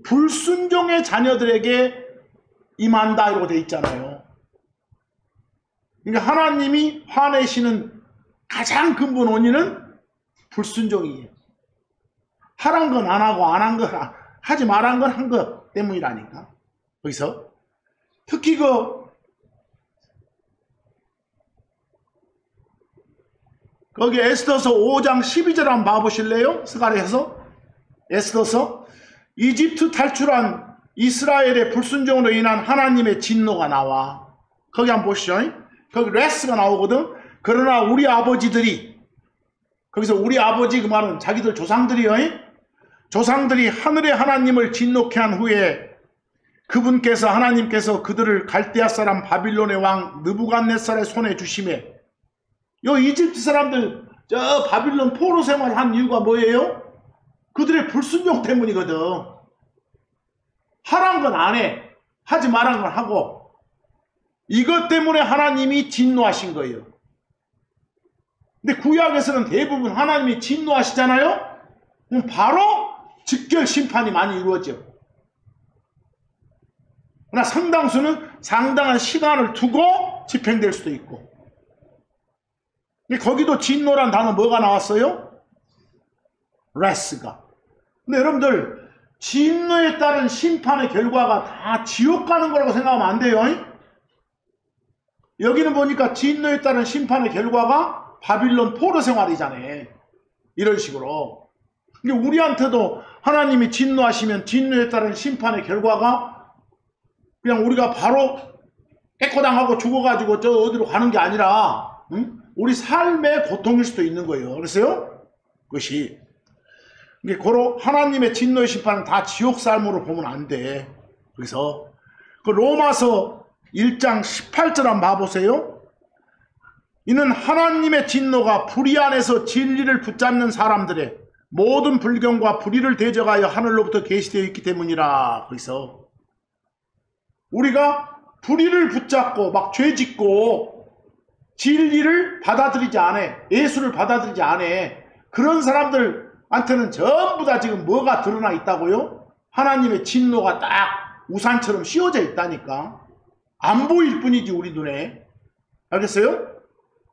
불순종의 자녀들에게 임한다 이러고 돼 있잖아요. 그러니까 하나님이 화내시는 가장 근본 원인은 불순종이에요. 하란 건 안 하고 안 한 거 하지 말한 건 한 것 때문이라니까. 거기서 특히 거기 에스더서 5장 12절 한번 봐보실래요? 스가랴서 에스더서 이집트 탈출한 이스라엘의 불순종으로 인한 하나님의 진노가 나와. 거기 한번 보시죠. 거기 레스가 나오거든. 그러나 우리 아버지들이, 거기서 우리 아버지 그 말은 자기들 조상들이요. 조상들이 하늘의 하나님을 진노케 한 후에 그분께서 하나님께서 그들을 갈대아 사람 바빌론의 왕 느부갓네살의 손에 주심에, 요 이집트 사람들 저 바빌론 포로 생활한 이유가 뭐예요? 그들의 불순종 때문이거든. 하란 건 안 해. 하지 말란 건 하고. 이것 때문에 하나님이 진노하신 거예요. 근데 구약에서는 대부분 하나님이 진노하시잖아요? 그럼 바로 즉결 심판이 많이 이루어져. 그러나 상당수는 상당한 시간을 두고 집행될 수도 있고. 근데 거기도 진노란 단어 뭐가 나왔어요? 레스가. 근데 여러분들 진노에 따른 심판의 결과가 다 지옥 가는 거라고 생각하면 안 돼요. 여기는 보니까 진노에 따른 심판의 결과가 바빌론 포로 생활이잖아요. 이런 식으로. 근데 우리한테도 하나님이 진노하시면 진노에 따른 심판의 결과가 그냥 우리가 바로 깨꼬당하고 죽어가지고 저 어디로 가는 게 아니라 우리 삶의 고통일 수도 있는 거예요. 그래서요, 그것이 이게 고로 하나님의 진노의 심판은 다 지옥 삶으로 보면 안 돼. 그래서 그 로마서 1장 18절 한번 봐보세요. 이는 하나님의 진노가 불의 안에서 진리를 붙잡는 사람들의 모든 불경과 불의를 대적하여 하늘로부터 계시되어 있기 때문이라. 그래서 우리가 불의를 붙잡고 막 죄짓고 진리를 받아들이지 않아, 예수를 받아들이지 않아, 그런 사람들한테는 전부 다 지금 뭐가 드러나 있다고요? 하나님의 진노가 딱 우산처럼 씌워져 있다니까. 안 보일 뿐이지 우리 눈에. 알겠어요?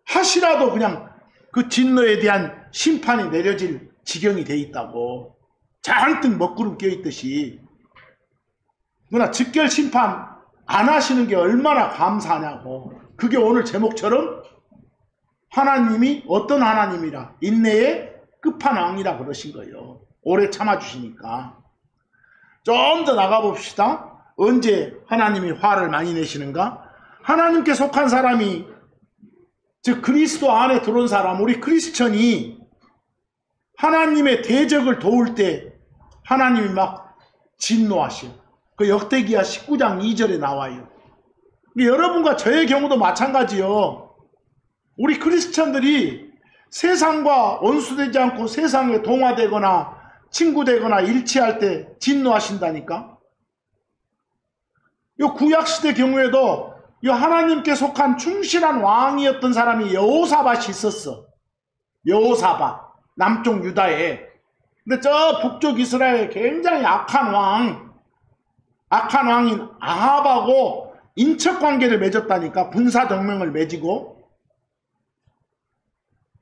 하시라도 그냥 그 진노에 대한 심판이 내려질 지경이 돼 있다고. 잔뜩 먹구름 껴있듯이. 그러나 즉결 심판 안 하시는 게 얼마나 감사하냐고. 그게 오늘 제목처럼 하나님이 어떤 하나님이라, 인내의 끝판왕이라 그러신 거예요. 오래 참아주시니까. 좀 더 나가봅시다. 언제 하나님이 화를 많이 내시는가? 하나님께 속한 사람이, 즉 그리스도 안에 들어온 사람, 우리 크리스천이 하나님의 대적을 도울 때 하나님이 막 진노하셔. 그 역대기야 19장 2절에 나와요. 여러분과 저의 경우도 마찬가지요. 우리 크리스천들이 세상과 원수되지 않고 세상에 동화되거나 친구되거나 일치할 때 진노하신다니까. 요 구약시대 경우에도 이 하나님께 속한 충실한 왕이었던 사람이 여호사밧이 있었어. 여호사밧, 남쪽 유다에. 근데 저 북쪽 이스라엘에 굉장히 악한 왕인 아합하고 인척관계를 맺었다니까. 군사동맹을 맺고.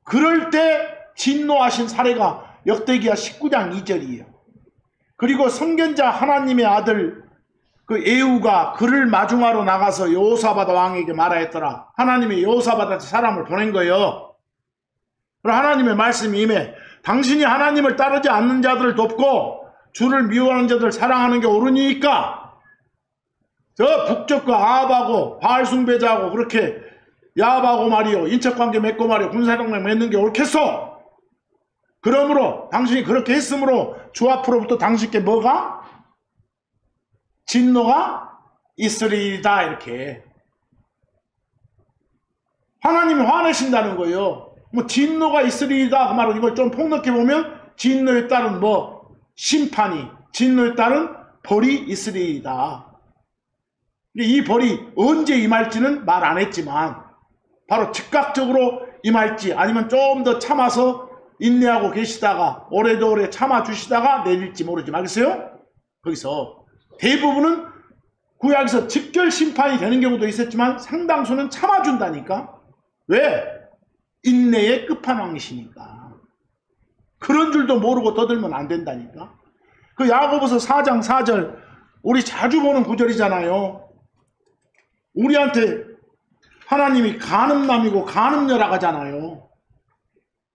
그럴 때 진노하신 사례가 역대기야 19장 2절이에요. 그리고 선견자 하나님의 아들 그 에후가 그를 마중하러 나가서 여호사밧 왕에게 말하였더라. 하나님이 여호사밧한테 사람을 보낸 거예요. 그럼 하나님의 말씀이 임해 당신이 하나님을 따르지 않는 자들을 돕고 주를 미워하는 자들을 사랑하는 게 옳으니까 저 북쪽과 아합하고 바알 숭배자하고 그렇게 야합하고 말이요 인척관계 맺고 말이요 군사동맹 맺는 게 옳겠소. 그러므로 당신이 그렇게 했으므로 주 앞으로부터 당신께 뭐가? 진노가 있으리이다. 이렇게 하나님이 화내신다는 거예요. 뭐 진노가 있으리이다 그 말은 이걸 좀 폭넓게 보면 진노에 따른 뭐 심판이, 진노에 따른 벌이 있으리이다. 이 벌이 언제 임할지는 말 안 했지만 바로 즉각적으로 임할지 아니면 좀 더 참아서 인내하고 계시다가 오래도래 참아주시다가 내릴지 모르지 알겠어요? 거기서 대부분은 구약에서 직결 심판이 되는 경우도 있었지만 상당수는 참아준다니까. 왜? 인내의 끝판왕이시니까. 그런 줄도 모르고 떠들면 안 된다니까. 그 야고보서 4장 4절 우리 자주 보는 구절이잖아요. 우리한테 하나님이 간음남이고 간음녀라 하잖아요.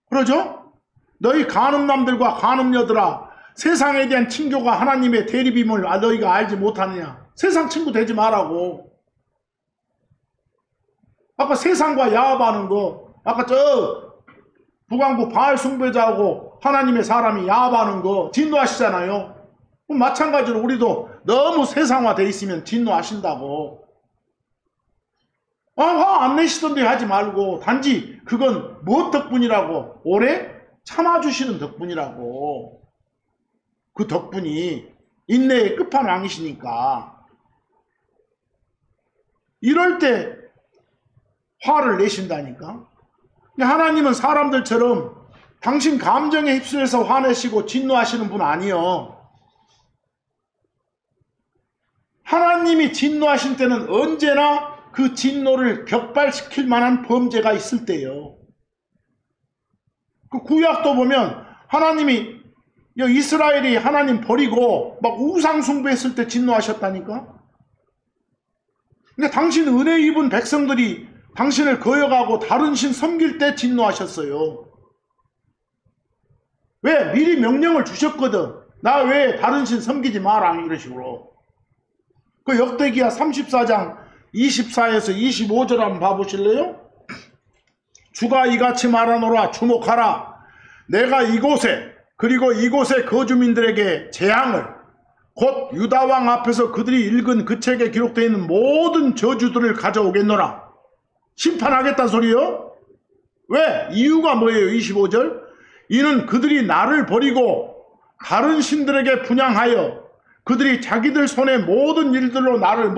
그러죠? 너희 간음남들과 간음녀들아 세상에 대한 친교가 하나님의 대립임을 너희가 알지 못하느냐. 세상 친구 되지 말라고. 아까 세상과 야합하는 거 아까 저 북왕국 바알 숭배자하고 하나님의 사람이 야합하는 거 진노하시잖아요. 그럼 마찬가지로 우리도 너무 세상화되어 있으면 진노하신다고. 화 안 내시던데 하지 말고 단지 그건 무엇 덕분이라고? 오래 참아주시는 덕분이라고. 그 덕분이 인내의 끝판왕이시니까. 이럴 때 화를 내신다니까. 하나님은 사람들처럼 당신 감정에 휩쓸려서 화내시고 진노하시는 분 아니요. 하나님이 진노하신 때는 언제나 그 진노를 격발시킬 만한 범죄가 있을 때요. 그 구약도 보면 하나님이 이스라엘이 하나님 버리고 막 우상 숭배했을 때 진노하셨다니까. 근데 당신 은혜 입은 백성들이 당신을 거역하고 다른 신 섬길 때 진노하셨어요. 왜? 미리 명령을 주셨거든. 나 왜 다른 신 섬기지 마라 이런 식으로. 그 역대기야 34장 24에서 25절 한번 봐보실래요? 주가 이같이 말하노라. 주목하라. 내가 이곳에 그리고 이곳의 거주민들에게 재앙을 곧 유다왕 앞에서 그들이 읽은 그 책에 기록되어 있는 모든 저주들을 가져오겠노라. 심판하겠다는 소리요? 왜? 이유가 뭐예요? 25절 이는 그들이 나를 버리고 다른 신들에게 분향하여 그들이 자기들 손의 모든 일들로 나를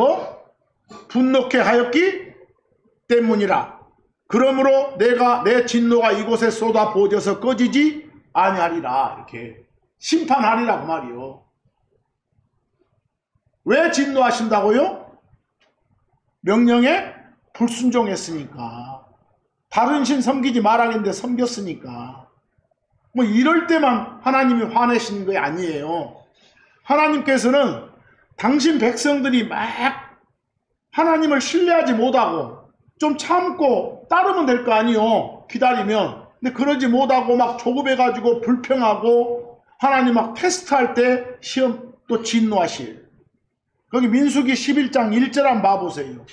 분노케 하였기 때문이라. 그러므로 내가 내 진노가 이곳에 쏟아 부어져서 꺼지지 아니하리라. 이렇게 심판하리라 그 말이요. 왜 진노하신다고요? 명령에 불순종했으니까. 다른 신 섬기지 말라는데 섬겼으니까. 뭐 이럴 때만 하나님이 화내시는 게 아니에요. 하나님께서는 당신 백성들이 막 하나님을 신뢰하지 못하고 좀 참고 따르면 될 거 아니요. 기다리면. 근데 그러지 못하고 막 조급해가지고 불평하고 하나님 막 테스트할 때 시험 또 진노하실. 거기 민수기 11장 1절 한번 봐보세요.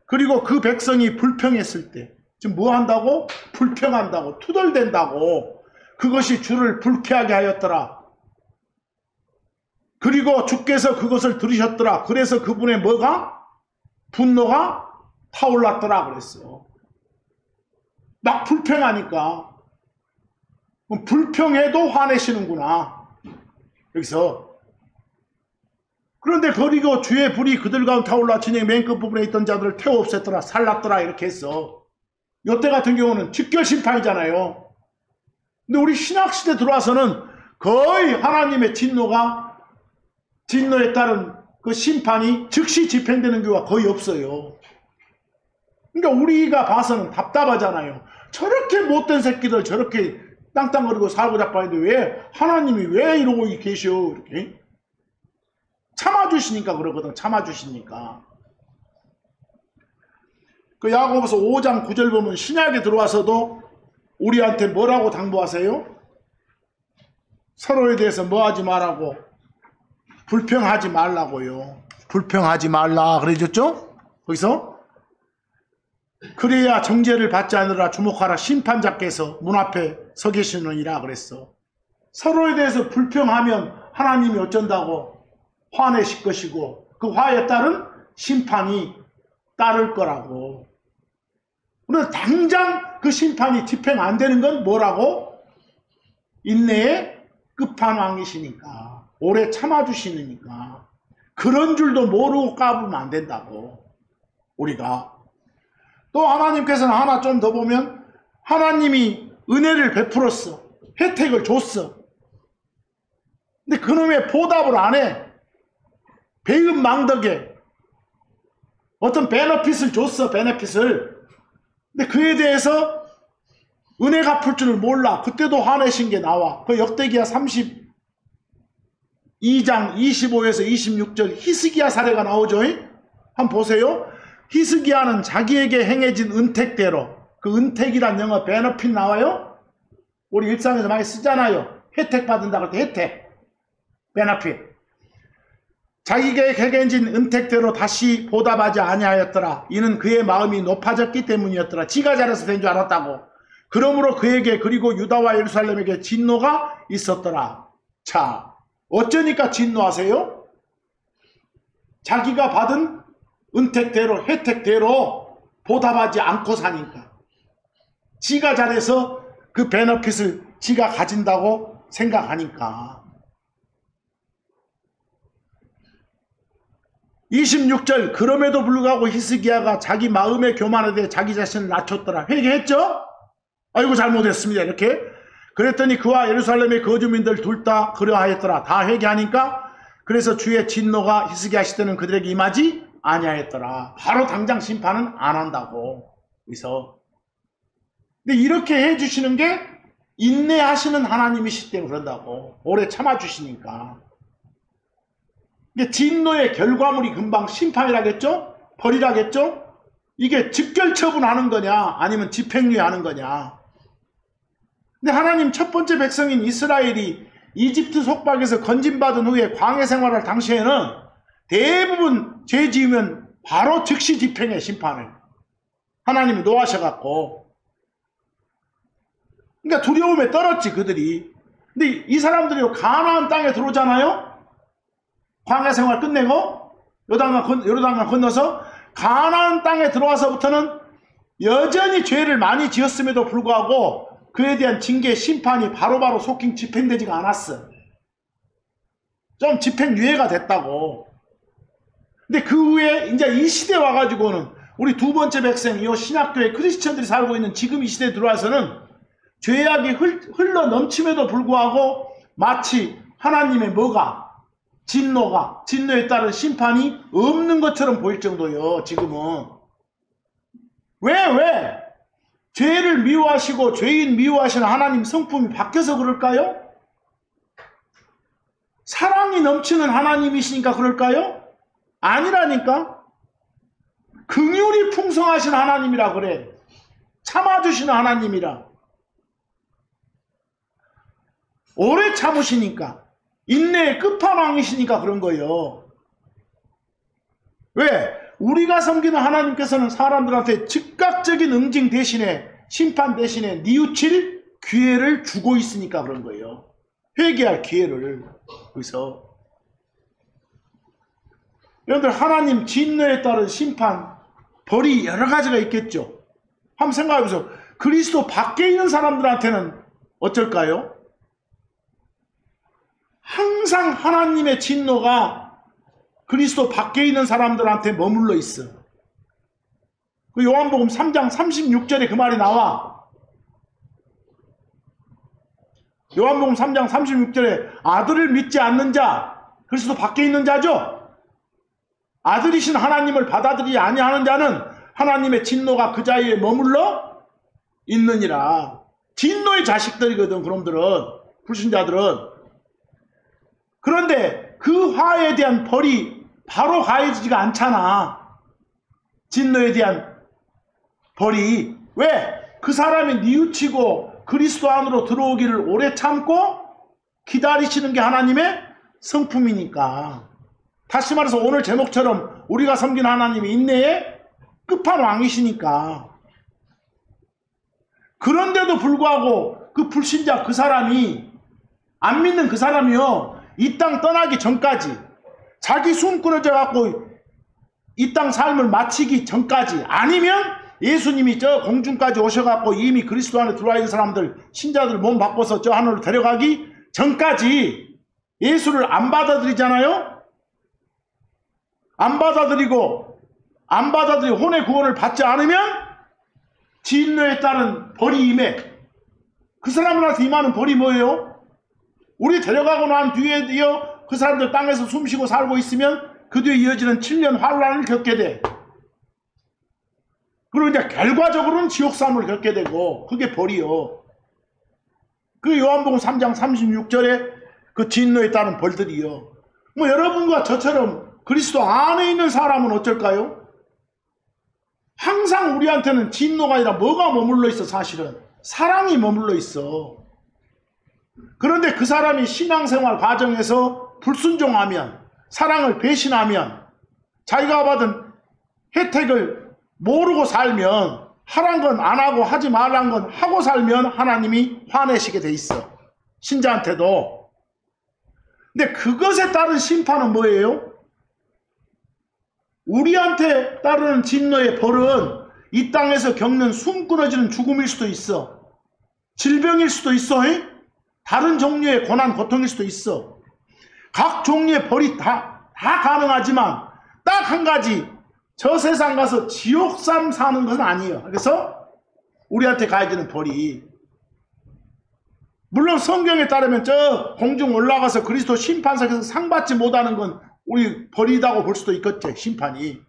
그리고 그 백성이 불평했을 때 지금 뭐 한다고? 불평한다고 투덜댄다고. 그것이 주를 불쾌하게 하였더라. 그리고 주께서 그것을 들으셨더라. 그래서 그분의 뭐가? 분노가 타올랐더라 그랬어. 막 불평하니까. 불평해도 화내시는구나. 여기서. 그런데 그리고 주의 불이 그들 가운데 타올라 진행 맨 끝부분에 있던 자들을 태워 없앴더라. 살랐더라. 이렇게 했어. 이때 같은 경우는 직결 심판이잖아요. 근데 우리 신학시대 들어와서는 거의 하나님의 진노에 따른 그 심판이 즉시 집행되는 경우가 거의 없어요. 그러니까 우리가 봐서는 답답하잖아요. 저렇게 못된 새끼들 저렇게 땅땅거리고 살고 자빠는데 왜 하나님이 왜 이러고 계셔 이렇게 참아주시니까 그러거든. 참아주시니까. 그 야고보서 5장 9절 보면 신약에 들어와서도 우리한테 뭐라고 당부하세요? 서로에 대해서 뭐 하지 말라고? 불평하지 말라고요. 불평하지 말라 그래줬죠? 거기서 그래야 정죄를 받지 않으라 주목하라 심판자께서 문 앞에 서 계시느니라 그랬어. 서로에 대해서 불평하면 하나님이 어쩐다고 화내실 것이고 그 화에 따른 심판이 따를 거라고. 그래서 당장 그 심판이 집행 안 되는 건 뭐라고? 인내의 끝판왕이시니까 오래 참아주시니까 그런 줄도 모르고 까불면 안 된다고. 우리가 또 하나님께서는 하나 좀 더 보면 하나님이 은혜를 베풀었어. 혜택을 줬어. 근데 그놈의 보답을 안 해. 배은망덕에 어떤 베너핏을 줬어. 베너핏을. 근데 그에 대해서 은혜 갚을 줄을 몰라. 그때도 화내신 게 나와. 그 역대기야 32장 25에서 26절 히스기야 사례가 나오죠. 한번 보세요. 히스기야는 자기에게 행해진 은택대로, 그 은택이란 영어 베너핏 나와요? 우리 일상에서 많이 쓰잖아요. 혜택 받는다고 할 때 혜택, 베너핏. 자기에게 행해진 은택대로 다시 보답하지 아니하였더라. 이는 그의 마음이 높아졌기 때문이었더라. 지가 잘해서 된 줄 알았다고. 그러므로 그에게 그리고 유다와 예루살렘에게 진노가 있었더라. 자, 어쩌니까 진노하세요? 자기가 받은 은택대로 혜택대로 보답하지 않고 사니까. 지가 잘해서 그 베너핏을 지가 가진다고 생각하니까. 26절 그럼에도 불구하고 히스기야가 자기 마음의 교만에 대해 자기 자신을 낮췄더라. 회개했죠? 아이고 잘못했습니다. 이렇게. 그랬더니 그와 예루살렘의 거주민들 둘 다 그러하였더라. 다 회개하니까 그래서 주의 진노가 히스기야 시대는 그들에게 임하지 아니하였더라. 바로 당장 심판은 안 한다고. 그래서 근데 이렇게 해주시는 게 인내하시는 하나님이시기 때문에 그런다고. 오래 참아주시니까. 이게 진노의 결과물이 금방 심판이라겠죠? 벌이라겠죠? 이게 즉결처분하는 거냐 아니면 집행유예하는 거냐. 근데 하나님 첫 번째 백성인 이스라엘이 이집트 속박에서 건진받은 후에 광해 생활할 당시에는 대부분 죄 지으면 바로 즉시 집행해. 심판을 하나님이 노하셔갖고. 그러니까 두려움에 떨었지 그들이. 근데 이 사람들이 가나안 땅에 들어오잖아요. 광야 생활 끝내고 요르단강 건너서 가나안 땅에 들어와서부터는 여전히 죄를 많이 지었음에도 불구하고 그에 대한 징계 심판이 바로바로 속히 집행되지가 않았어. 좀 집행유예가 됐다고. 근데 그 후에 이제 이 시대에 와가지고는 우리 두 번째 백성, 이 신약교회 크리스천들이 살고 있는 지금 이 시대에 들어와서는 죄악이 흘러 넘침에도 불구하고 마치 하나님의 뭐가 진노에 따른 심판이 없는 것처럼 보일 정도요. 지금은 왜 죄를 미워하시고 죄인 미워하시는 하나님 성품이 바뀌어서 그럴까요? 사랑이 넘치는 하나님이시니까 그럴까요? 아니라니까. 긍휼이 풍성하신 하나님이라 그래. 참아주시는 하나님이라. 오래 참으시니까. 인내의 끝판왕이시니까 그런 거예요. 왜? 우리가 섬기는 하나님께서는 사람들한테 즉각적인 응징 대신에 심판 대신에 뉘우칠 기회를 주고 있으니까 그런 거예요. 회개할 기회를. 그래서 여러분들 하나님 진노에 따른 심판 벌이 여러 가지가 있겠죠. 한번 생각해보세요. 그리스도 밖에 있는 사람들한테는 어쩔까요? 항상 하나님의 진노가 그리스도 밖에 있는 사람들한테 머물러 있어. 그 요한복음 3장 36절에 그 말이 나와. 요한복음 3장 36절에 아들을 믿지 않는 자, 그리스도 밖에 있는 자죠. 아들이신 하나님을 받아들이지 아니하는 자는 하나님의 진노가 그 자리에 머물러 있느니라. 진노의 자식들이거든, 그놈들은. 불신자들은. 그런데 그 화에 대한 벌이 바로 가해지지가 않잖아. 진노에 대한 벌이. 왜? 그 사람이 뉘우치고 그리스도 안으로 들어오기를 오래 참고 기다리시는 게 하나님의 성품이니까. 다시 말해서 오늘 제목처럼 우리가 섬긴 하나님이 인내의 끝판왕이시니까. 그런데도 불구하고 그 불신자 그 사람이, 안 믿는 그 사람이요, 이 땅 떠나기 전까지, 자기 숨 끊어져 갖고 이 땅 삶을 마치기 전까지, 아니면 예수님이 저 공중까지 오셔갖고 이미 그리스도 안에 들어와 있는 사람들, 신자들 몸 바꿔서 저 하늘로 데려가기 전까지 예수를 안 받아들이잖아요. 안 받아들이고 혼의 구원을 받지 않으면 진노에 따른 벌이 임해. 그 사람들한테 임하는 벌이 뭐예요? 우리 데려가고 난 뒤에요, 그 사람들 땅에서 숨쉬고 살고 있으면 그 뒤에 이어지는 7년 환란을 겪게 돼. 그리고 이제 결과적으로는 지옥사함을 겪게 되고, 그게 벌이요. 그 요한복음 3장 36절에 그 진노에 따른 벌들이요. 뭐 여러분과 저처럼 그리스도 안에 있는 사람은 어쩔까요? 항상 우리한테는 진노가 아니라 뭐가 머물러 있어? 사실은 사랑이 머물러 있어. 그런데 그 사람이 신앙생활 과정에서 불순종하면, 사랑을 배신하면, 자기가 받은 혜택을 모르고 살면, 하란 건 안 하고 하지 말란 건 하고 살면 하나님이 화내시게 돼 있어. 신자한테도. 근데 그것에 따른 심판은 뭐예요? 우리한테 따르는 진노의 벌은 이 땅에서 겪는 숨 끊어지는 죽음일 수도 있어. 질병일 수도 있어. 다른 종류의 고난, 고통일 수도 있어. 각 종류의 벌이 다 가능하지만 딱 한 가지, 저 세상 가서 지옥삼 사는 것은 아니에요. 그래서 우리한테 가해지는 벌이, 물론 성경에 따르면 저 공중 올라가서 그리스도 심판석에서 상 받지 못하는 건 우리 벌이다고 볼 수도 있겠지, 심판이.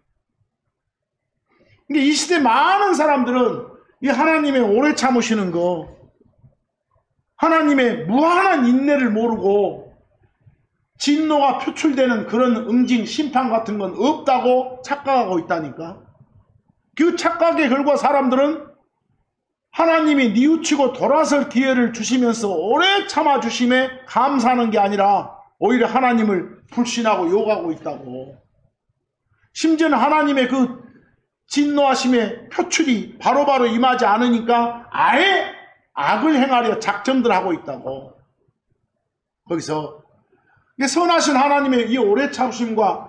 근데 이 시대 많은 사람들은 이 하나님의 오래 참으시는 거, 하나님의 무한한 인내를 모르고 진노가 표출되는 그런 응징, 심판 같은 건 없다고 착각하고 있다니까. 그 착각의 결과 사람들은 하나님이 뉘우치고 돌아설 기회를 주시면서 오래 참아주심에 감사하는 게 아니라 오히려 하나님을 불신하고 욕하고 있다고. 심지어는 하나님의 그 진노하심의 표출이 바로바로 임하지 않으니까 아예 악을 행하려 작정들 하고 있다고. 거기서 선하신 하나님의 이 오래 참으심과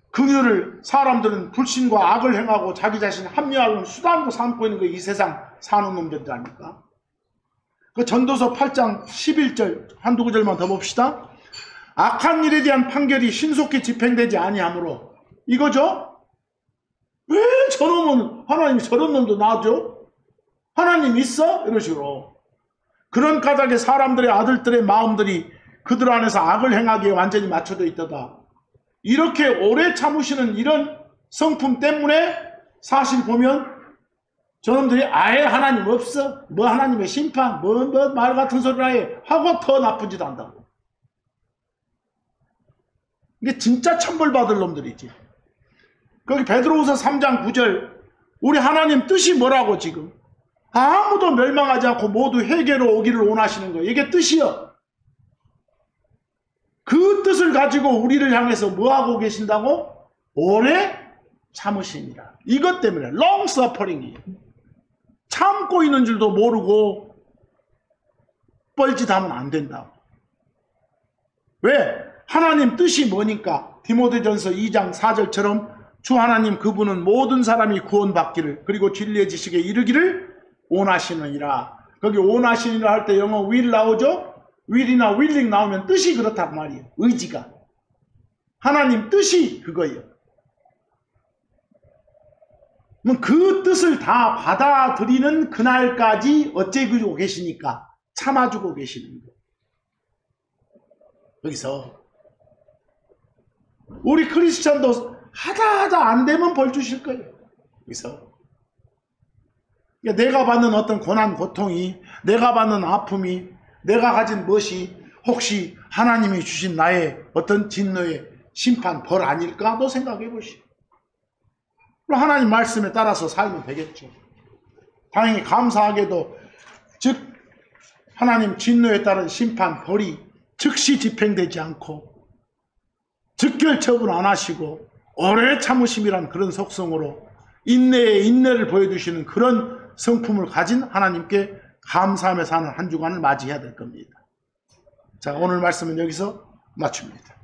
긍휼을 사람들은 불신과 악을 행하고 자기 자신 합리화하는 수단으로 삼고 있는 게 이 세상 사는 놈들 아닙니까? 그 전도서 8장 11절 한두 구절만 더 봅시다. 악한 일에 대한 판결이 신속히 집행되지 아니하므로, 이거죠? 왜 저놈은 하나님이 저런 놈도 놔줘? 하나님 있어? 이런 식으로. 그런 까닭에 사람들의 아들들의 마음들이 그들 안에서 악을 행하기에 완전히 맞춰져 있다다. 이렇게 오래 참으시는 이런 성품 때문에 사실 보면 저놈들이 아예 하나님 없어, 뭐 하나님의 심판, 뭐 말 같은 소리나 해 하고 더 나쁜 짓 한다고. 이게 진짜 천벌받을 놈들이지. 거기 베드로후서 3장 9절, 우리 하나님 뜻이 뭐라고 지금? 아무도 멸망하지 않고 모두 회개로 오기를 원하시는 거예요. 이게 뜻이요. 그 뜻을 가지고 우리를 향해서 뭐하고 계신다고? 오래 참으시니라. 이것 때문에 long suffering이에요. 참고 있는 줄도 모르고 뻘짓하면 안 된다고. 왜? 하나님 뜻이 뭐니까? 디모데전서 2장 4절처럼 주 하나님 그분은 모든 사람이 구원받기를, 그리고 진리의 지식에 이르기를 원하시느니라. 거기 원하시느니라 할 때 영어 will 나오죠? will이나 willing 나오면 뜻이 그렇단 말이에요. 의지가. 하나님 뜻이 그거예요. 그럼 그 뜻을 다 받아들이는 그날까지 어째주고 계시니까 참아주고 계시는 거예요. 여기서 우리 크리스천도 하다 안 되면 벌 주실 거예요. 여기서 그러니까 내가 받는 어떤 고난, 고통이, 내가 받는 아픔이, 내가 가진 것이 혹시 하나님이 주신 나의 어떤 진노의 심판, 벌 아닐까도 생각해 보시오. 하나님 말씀에 따라서 살면 되겠죠. 당연히 감사하게도 즉 하나님 진노에 따른 심판, 벌이 즉시 집행되지 않고 즉결 처분 안 하시고 오래 참으심이란 그런 속성으로 인내에 인내를 보여주시는 그런 성품을 가진 하나님께 감사하며 사는 한 주간을 맞이해야 될 겁니다. 자, 오늘 말씀은 여기서 마칩니다.